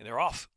And they're off.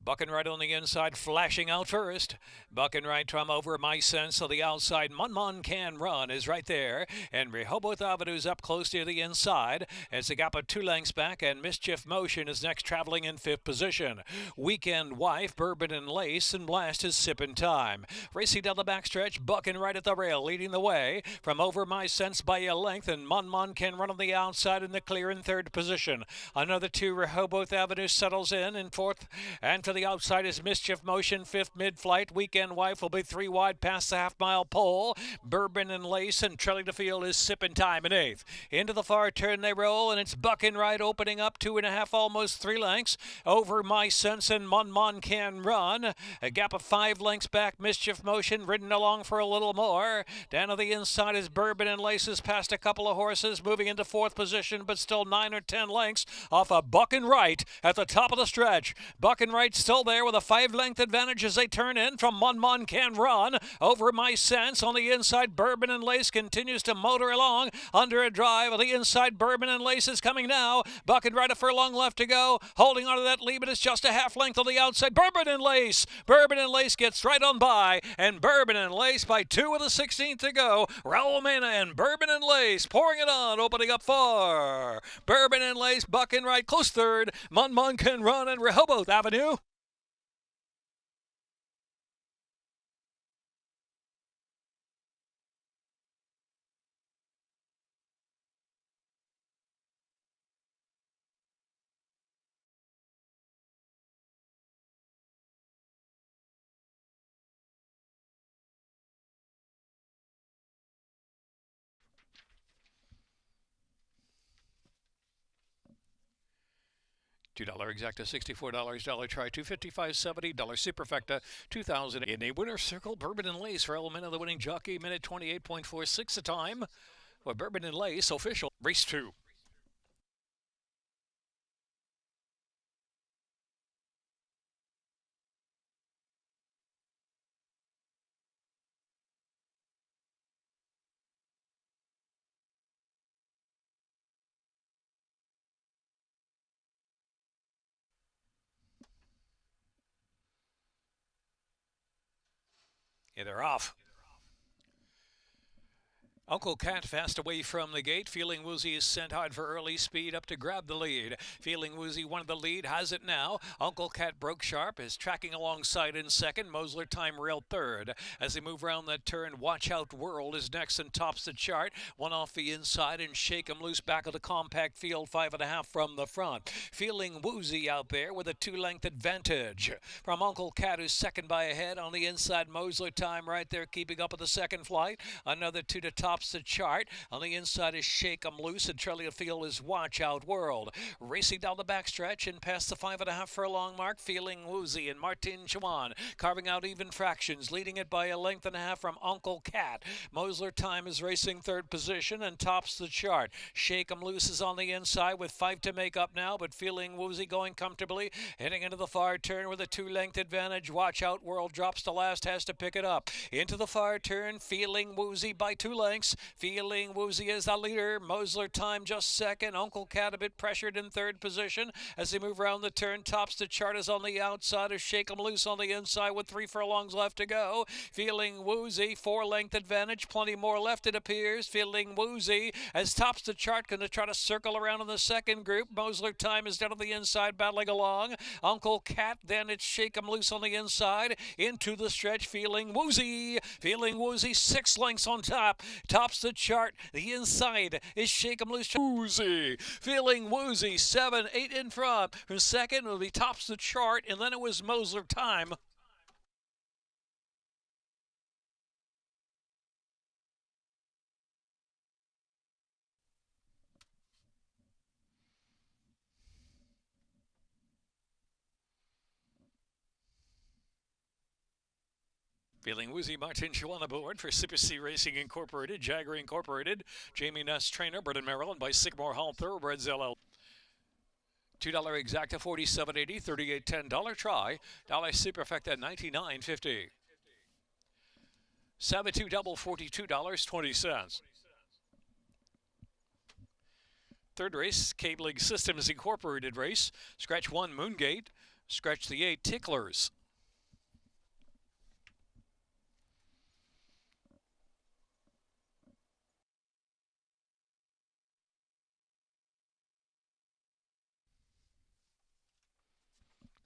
Bucking right on the inside, flashing out first. Bucking right from over my sense of the outside. Mun Can Run is right there. And Rehoboth Avenue's up close to the inside. It's a gap of 2 lengths back, and Mischief Motion is next, traveling in 5th position. Weekend Wife, Bourbon and Lace, and Blast is sipping time. Racing down the backstretch, Bucking right at the rail, leading the way from over my sense by a length, and Mun Can Run on the outside in the clear in 3rd position. Another 2, Rehoboth Avenue settles in 4th, and to the outside is Mischief Motion, 5th mid-flight. Weekend Wife will be 3 wide past the half-mile pole. Bourbon and Lace and trailing the field is Sippin' Time in 8th. Into the far turn they roll, and it's Bucking right opening up 2.5, almost 3 lengths. Over my sense and Mun Can Run. A gap of 5 lengths back. Mischief Motion ridden along for a little more. Down to the inside is Bourbon and Laces past a couple of horses, moving into 4th position, but still 9 or 10 lengths off a Bucking right at the top of the stretch. Bucking right still there with a 5-length advantage as they turn in from Mun Can Run. Over my sense on the inside, Bourbon and Lace continues to motor along under a drive. On the inside, Bourbon and Lace is coming now. Bucking right, a furlong left to go. Holding on to that lead, but it's just a half length on the outside. Bourbon and Lace. Bourbon and Lace gets right on by, and Bourbon and Lace by 2 with a 16th to go. Raul Mena and Bourbon and Lace pouring it on, opening up far. Bourbon and Lace, Bucking right, close 3rd. Mun Can Run and Rehoboth Avenue. $2 exacta, $64, dollar try, $255.70, dollar superfecta, 2000 in a winner's circle. Bourbon and Lace, Raul Mena, the winning jockey, minute 28.46 a time. For Bourbon and Lace, official race 2. Yeah, they're off. Uncle Cat fast away from the gate. Feeling Woozy is sent hard for early speed up to grab the lead. Feeling Woozy wanted the lead, has it now. Uncle Cat broke sharp, is tracking alongside in 2nd. Mosler Time Rail 3rd. As they move around that turn, Watch Out World is next and tops the chart. One off the inside, and Shake 'em Loose back of the compact field, 5.5 from the front. Feeling Woozy out there with a 2-length advantage from Uncle Cat, who's 2nd by a head. On the inside, Mosler Time right there keeping up with the 2nd flight. Another 2 to top the chart. On the inside is Shake 'em Loose, and trailing the field is Watch Out World. Racing down the backstretch and past the 5.5 furlong mark, Feeling Woozy and Martin Chuan carving out even fractions, leading it by a length and a half from Uncle Cat. Mosler Time is racing 3rd position and tops the chart. Shake 'em Loose is on the inside with 5 to make up now, but Feeling Woozy going comfortably, heading into the far turn with a 2-length advantage. Watch Out World drops to last, has to pick it up. Into the far turn, Feeling Woozy by 2 lengths. Feeling Woozy is the leader. Mosler Time just 2nd. Uncle Cat a bit pressured in 3rd position as they move around the turn. Tops the chart is on the outside of Shake 'em Loose on the inside with 3 furlongs left to go. Feeling Woozy, 4-length advantage. Plenty more left, it appears. Feeling Woozy as tops the chart, going to try to circle around in the 2nd group. Mosler Time is down on the inside, battling along. Uncle Cat, then it's Shake 'em Loose on the inside. Into the stretch, Feeling Woozy. Feeling Woozy, 6 lengths on top. Tops the chart. The inside is Shake 'em Loose. Woozy. Feeling Woozy, 7, 8 in front. From 2nd will be tops the chart, and then it was Mosler Time. Feeling Woozy, Martin Chuan aboard for Sipisi Racing Incorporated, Jagger Incorporated, Jamie Ness trainer, Brendan Maryland by Sycamore Hall Thoroughbreds LL. $2 exacta, $47.80, $38.10, dollar try, dollar superfecta, $99.50. 7-2 double, $42.20. Third race, Cabling Systems Incorporated race. Scratch 1, Moongate. Scratch the 8, Ticklers.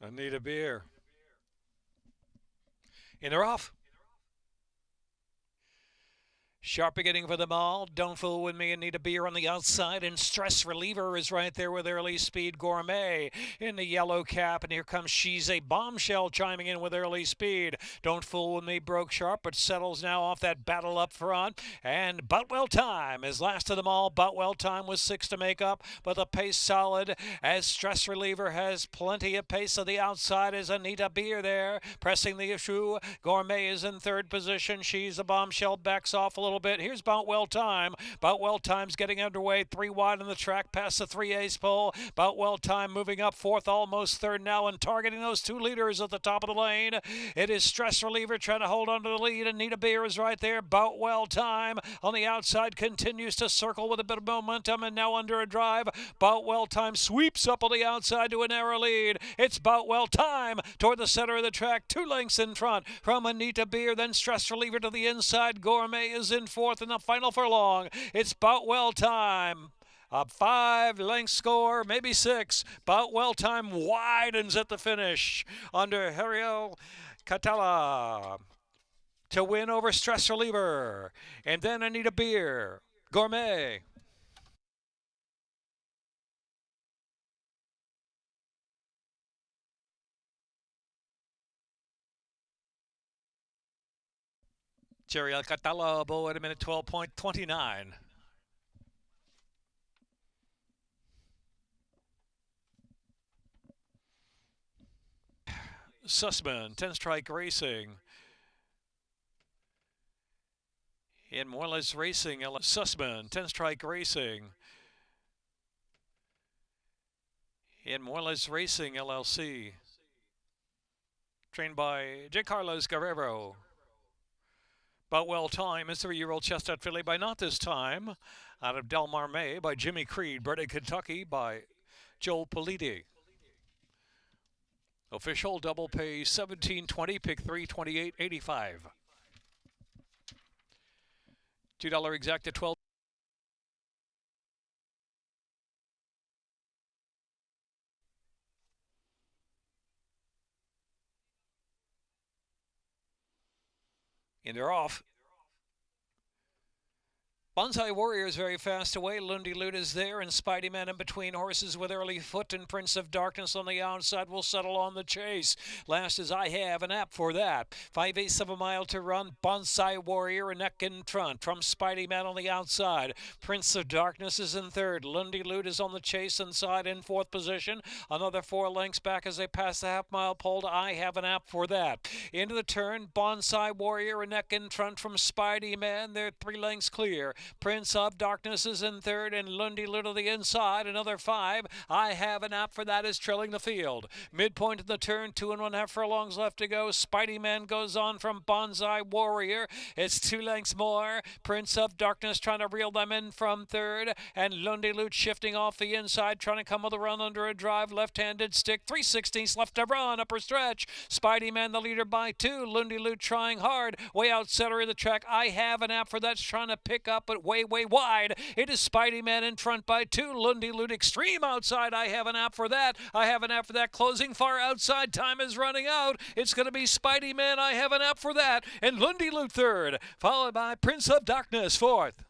I need a beer. And they're off. Sharp beginning for them all. Don't Fool With Me and Need a Beer on the outside. And Stress Reliever is right there with Early Speed Gourmet in the yellow cap. And here comes She's a Bombshell chiming in with Early Speed. Don't Fool With Me broke sharp, but settles now off that battle up front. And Boutwell Time is last of them all. Boutwell Time was 6 to make up, but the pace solid as Stress Reliever has plenty of pace. So the outside is Anita Beer there, pressing the issue. Gourmet is in third position. She's a Bombshell backs off a little bit. Here's Boutwell Time. Boutwell Time's getting underway. 3 wide on the track past the 3-ace pole. Boutwell Time moving up fourth, almost third now, and targeting those 2 leaders at the top of the lane. It is Stress Reliever trying to hold on to the lead. Anita Beer is right there. Boutwell Time on the outside continues to circle with a bit of momentum and now under a drive. Boutwell Time sweeps up on the outside to a narrow lead. It's Boutwell Time toward the center of the track. 2 lengths in front from Anita Beer. Then Stress Reliever to the inside. Gourmet is in fourth in the final furlong. It's Boutwell Time. A 5-length score, maybe 6. Boutwell Time widens at the finish under Heriel Catala to win over Stress Reliever. And then Anita Beer. Gourmet. Heriel Catala, bull at a minute 12.29. Sussman, 10 Strike Racing. In Moreless Racing, Sussman, 10 Strike Racing. In Moreless Racing, LLC. Trained by J. Carlos Guerrero. Boutwell Time is 3-year-old Chestnut filly by Not This Time. Out of Del Mar May by Jimmy Creed. Bred in Kentucky by Joel Politi. Official double pay 17.20, pick 3, 28.85. $2 exact at 12. And they're off. Bonsai Warrior is very fast away. Lundy Loot is there, and Spidey Man in between horses with Early Foot, and Prince of Darkness on the outside will settle on the chase. Last is I Have an App for That. 5/8 of a mile to run. Bonsai Warrior a neck in front from Spidey Man on the outside. Prince of Darkness is in third. Lundy Loot is on the chase inside in fourth position. Another 4 lengths back as they pass the half-mile pole to I Have an App for That. Into the turn, Bonsai Warrior a neck in front from Spidey Man. They're 3 lengths clear. Prince of Darkness is in third, and Lundy Little the inside. Another 5. I Have an App for That is trailing the field. Midpoint of the turn, 2 1/2 furlongs left to go. Spidey Man goes on from Bonsai Warrior. It's 2 lengths more. Prince of Darkness trying to reel them in from third, and Lundy Loot shifting off the inside, trying to come with a run under a drive. Left-handed stick, 3/16 left to run, upper stretch. Spidey Man the leader by 2. Lundy Loot trying hard. Way out center of the track. I Have an App for That's trying to pick up, but way wide. It is Spidey Man in front by 2. Lundy Loot extreme outside. I Have an App for That. I Have an App for That closing far outside. Time is running out. It's going to be Spidey Man. I Have an App for That. And Lundy Loot third, followed by Prince of Darkness fourth.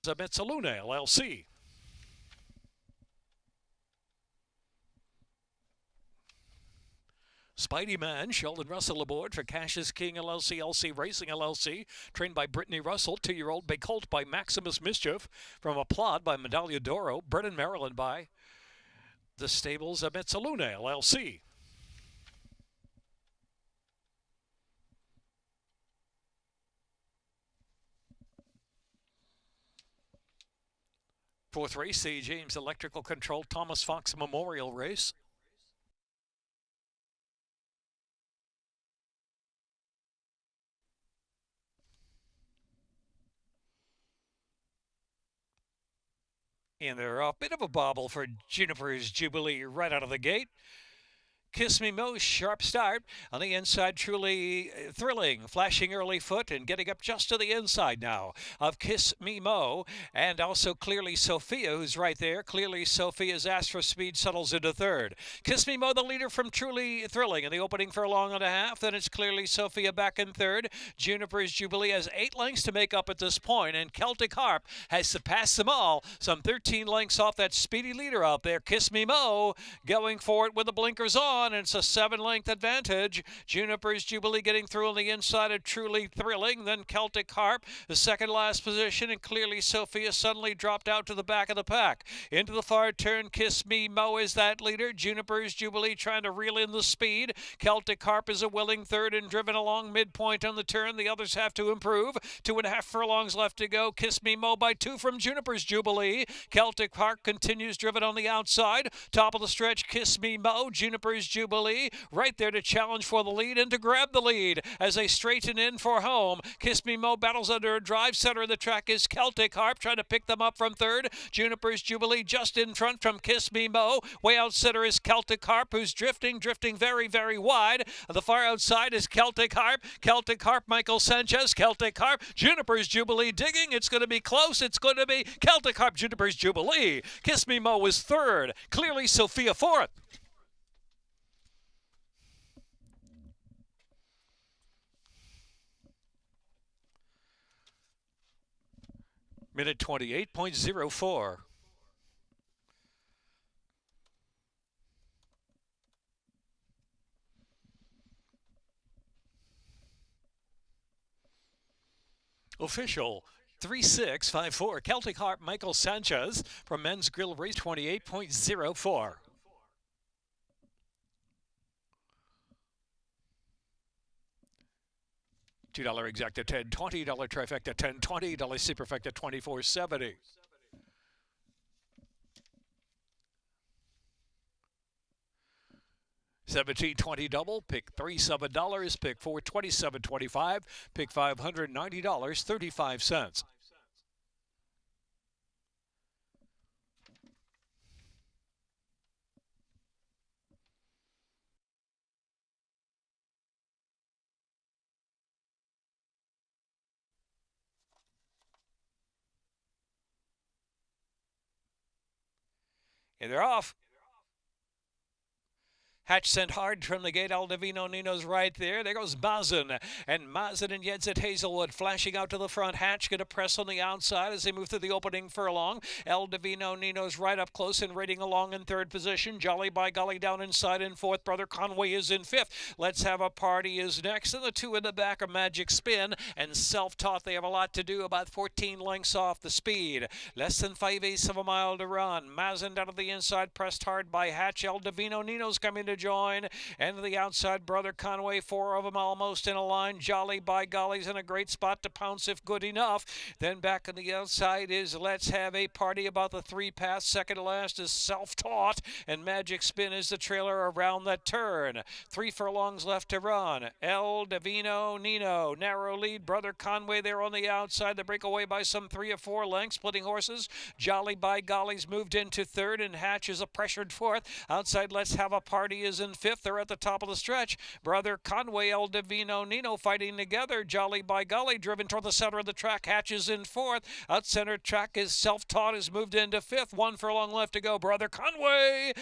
Metzaluna, LLC. Spidey Man, Sheldon Russell aboard for Cassius King LLC, LC Racing LLC, trained by Brittany Russell, 2-year-old Bay Colt by Maximus Mischief, from Applaud by Medaglia d'Oro, Brennan, Maryland by the stables of Mezzaluna LLC. Fourth race, the James Electrical Control Thomas Fox Memorial Race. And they're a bit of a bobble for Juniper's Jubilee right out of the gate. Kiss Me Mo, sharp start. On the inside, truly thrilling. Flashing early foot and getting up just to the inside now of Kiss Me Mo. And also Clearly Sophia, who's right there. Clearly Sophia's asked for speed, settles into third. Kiss Me Mo, the leader from Truly Thrilling in the opening for a long and a half. Then it's Clearly Sophia back in third. Juniper's Jubilee has 8 lengths to make up at this point, and Celtic Harp has surpassed them all. Some 13 lengths off that speedy leader out there. Kiss Me Mo going for it with the blinkers on. And it's a 7-length advantage. Juniper's Jubilee getting through on the inside of Truly Thrilling. Then Celtic Harp, the second last position, and Clearly Sophia suddenly dropped out to the back of the pack. Into the far turn, Kiss Me Mo is that leader. Juniper's Jubilee trying to reel in the speed. Celtic Harp is a willing third and driven along midpoint on the turn. The others have to improve. 2.5 furlongs left to go. Kiss Me Mo by 2 from Juniper's Jubilee. Celtic Harp continues driven on the outside. Top of the stretch, Kiss Me Mo. Juniper's Jubilee right there to challenge for the lead and to grab the lead as they straighten in for home. Kiss Me Mo battles under a drive. Center of the track is Celtic Harp trying to pick them up from third. Juniper's Jubilee just in front from Kiss Me Mo. Way out center is Celtic Harp, who's drifting very, very wide. The far outside is Celtic Harp. Celtic Harp, Michael Sanchez. Celtic Harp, Juniper's Jubilee digging. It's going to be close. It's going to be Celtic Harp, Juniper's Jubilee. Kiss Me Mo is third. Clearly Sophia fourth. Minute 28.04. Official 3654. Celtic Harp, Michael Sanchez from Men's Grill Race 28.04. $2 exacta 10, $20 trifecta 10, $20 superfecta 24.70. $17.20 double, pick 3 $7, pick 4 $27.25, pick $590 35 cents. And they're off. Hatch sent hard from the gate. Aldivino Nino's right there. There goes Mazen. And Mazen and Yedzit Hazelwood flashing out to the front. Hatch going to press on the outside as they move through the opening furlong. Aldivino Nino's right up close and rating along in third position. Jolly by Golly down inside in fourth. Brother Conway is in fifth. Let's Have a Party is next. And the two in the back are Magic Spin and Self-Taught. They have a lot to do, about 14 lengths off the speed. Less than 5/8 of a mile to run. Mazen down to the inside, pressed hard by Hatch. Aldivino Nino's coming to join, and to the outside, Brother Conway, 4 of them almost in a line. Jolly by Golly's in a great spot to pounce if good enough. Then back on the outside is Let's Have a Party, about the 3 pass. Second to last is Self-Taught, and Magic Spin is the trailer around that turn. 3 furlongs left to run. El Divino Nino, narrow lead. Brother Conway there on the outside. The breakaway by some 3 or 4 lengths, splitting horses. Jolly by Golly's moved into third, and Hatch is a pressured fourth. Outside, Let's Have a Party is in fifth. They're at the top of the stretch. Brother Conway, El Divino Nino fighting together. Jolly by Golly driven toward the center of the track. Hatch is in fourth. Out center track is Self-Taught is moved into fifth. 1 furlong left to go. Brother Conway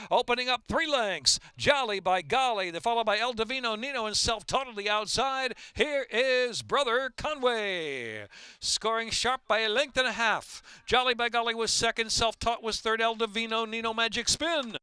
opening up 3 lengths. Jolly by Golly. They're followed by El Divino Nino and Self-Taught on the outside. Here is Brother Conway scoring sharp by a length and a half. Jolly by Golly was second. Self-Taught was third. El Divino Nino Magic Spin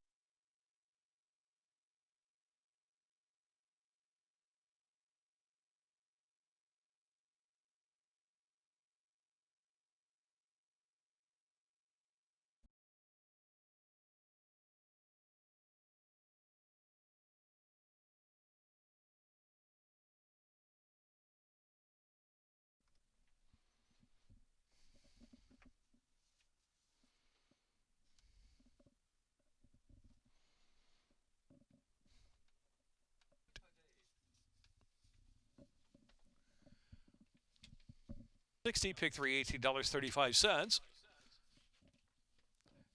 60, pick 3, $18.35.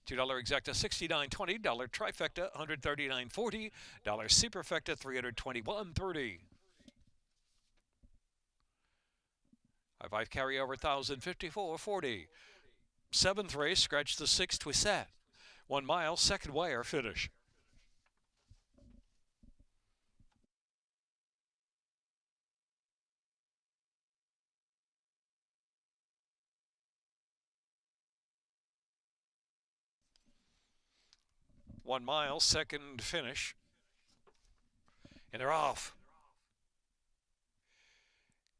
$2 exacta, $69.20. Trifecta, $139.40. Superfecta, $321.30. High 5 carryover, $1,054.40. Seventh race, scratch the 6 Twisette. 1 mile, second wire finish. One mile, second finish. And they're off.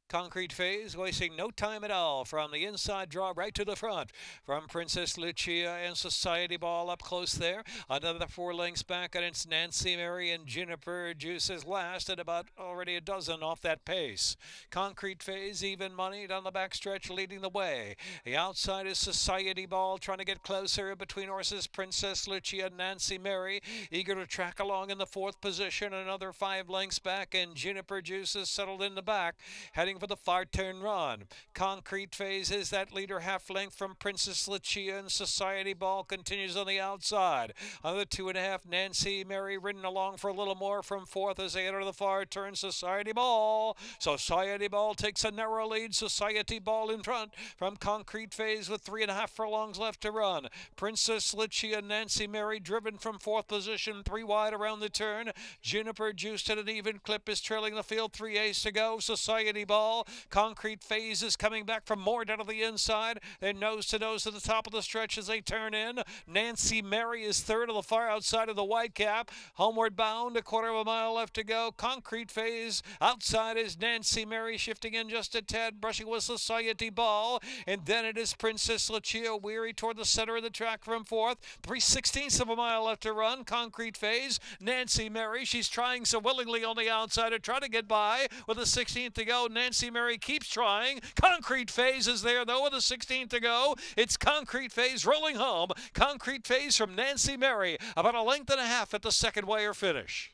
Concrete Phase, wasting no time at all from the inside draw right to the front. From Princess Lucia and Society Ball up close there. Another 4 lengths back, and it's Nancy Mary and Juniper Juices last at about already a dozen off that pace. Concrete Phase, even money down the backstretch, leading the way. The outside is Society Ball trying to get closer between horses Princess Lucia and Nancy Mary. Eager to track along in the 4th position. Another 5 lengths back, and Juniper Juices settled in the back, heading for the far turn run. Concrete Phase is that leader, half length from Princess Lucia, and Society Ball continues on the outside. On the 2.5, Nancy Mary ridden along for a little more from 4th as they enter the far turn. Society Ball. Society Ball takes a narrow lead. Society Ball in front from Concrete Phase with 3.5 furlongs left to run. Princess Lucia and Nancy Mary driven from 4th position, 3 wide around the turn. Juniper Juiced at an even clip is trailing the field, 3 ace to go. Society Ball. Concrete Phase is coming back from more down to the inside. They're nose to nose at the top of the stretch as they turn in. Nancy Mary is third on the far outside of the white cap. Homeward bound, a 1/4 mile left to go. Concrete Phase outside is Nancy Mary, shifting in just a tad, brushing with Society Ball. And then it is Princess Lucia, weary toward the center of the track from 4th. 3/16 of a mile left to run. Concrete Phase. Nancy Mary, she's trying so willingly on the outside to try to get by with a 16th to go. Nancy Mary keeps trying. Concrete Phase is there, though, with a 16th to go. It's Concrete Phase rolling home. Concrete Phase from Nancy Mary, about a length and a half at the second wire finish.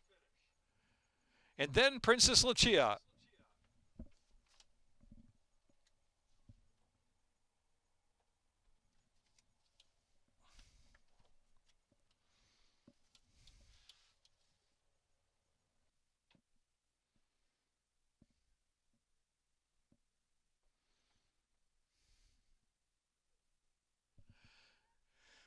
And then Princess Lucia.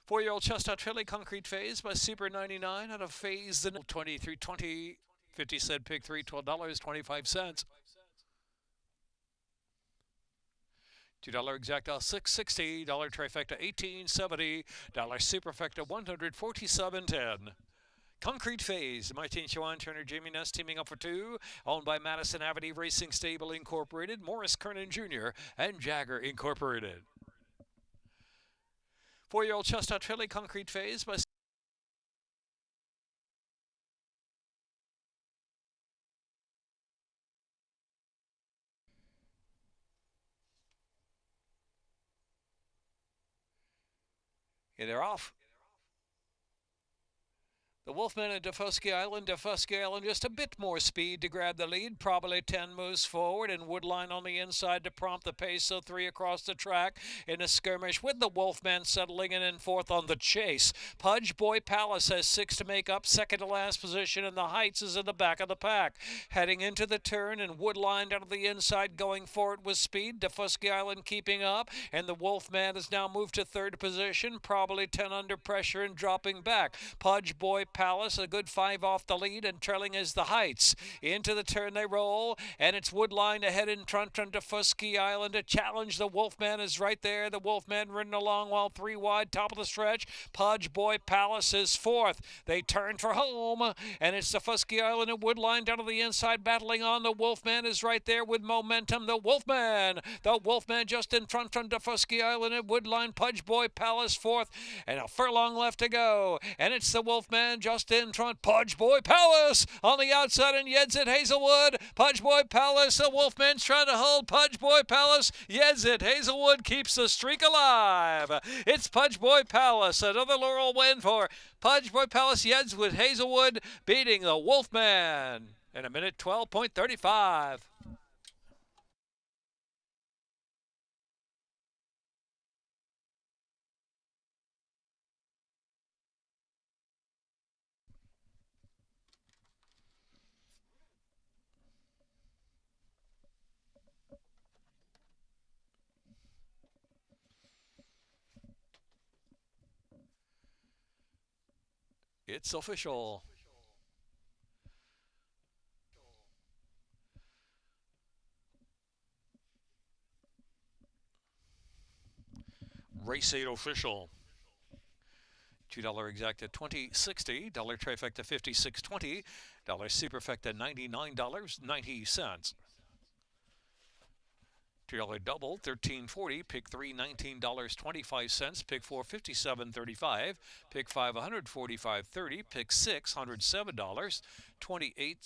Four-year-old Chestnut Filly, Concrete Phase by Super 99 out of Phase the 23.20. 50-cent pick 3, $12.25. $2 exacta, $6.60. Trifecta, $18.70. Superfecta, $147.10. Concrete Phase, Martin Chuan, Turner, Jamie Ness teaming up for 2. Owned by Madison Avenue Racing Stable Incorporated, Morris Kernan Jr., and Jagger Incorporated. 4-year-old Chestnut Filly, Concrete Phase by they're off. The Wolfman at Defusky Island. Defusky Island just a bit more speed to grab the lead. Probably 10 moves forward, and Woodline on the inside to prompt the pace. So 3 across the track in a skirmish with the Wolfman settling in 4th on the chase. Pudge Boy Palace has 6 to make up, second to last position, and the Heights is in the back of the pack. Heading into the turn, and Woodline down to the inside going for it with speed. Defusky Island keeping up, and the Wolfman has now moved to 3rd position. Probably 10 under pressure and dropping back. Pudge Boy Palace, a good 5 off the lead, and trailing is the Heights. Into the turn they roll, and it's Woodline ahead in front from Defusky Island to challenge. The Wolfman is right there. The Wolfman ridden along while 3 wide, top of the stretch. Pudge Boy Palace is 4th. They turn for home, and it's Defusky Island and Woodline down to the inside battling on. The Wolfman is right there with momentum. The Wolfman just in front from Defusky Island and Woodline. Pudge Boy Palace 4th, and a furlong left to go, and it's the Wolfman just in front. Pudge Boy Palace on the outside, and Yedzit Hazelwood. Pudge Boy Palace, the Wolfman's trying to hold. Pudge Boy Palace, Yedzit Hazelwood keeps the streak alive. It's Pudge Boy Palace, another Laurel win for Pudge Boy Palace. Yedzit Hazelwood beating the Wolfman in a minute 12.35. It's official. Race 8 official. $2 exacta 20.60, dollar trifecta 56.20, dollar superfecta $99.90. $2 double 13.40, pick 3 $19.25, pick 4 57.35, pick 5 145.30, pick 6 $107.28.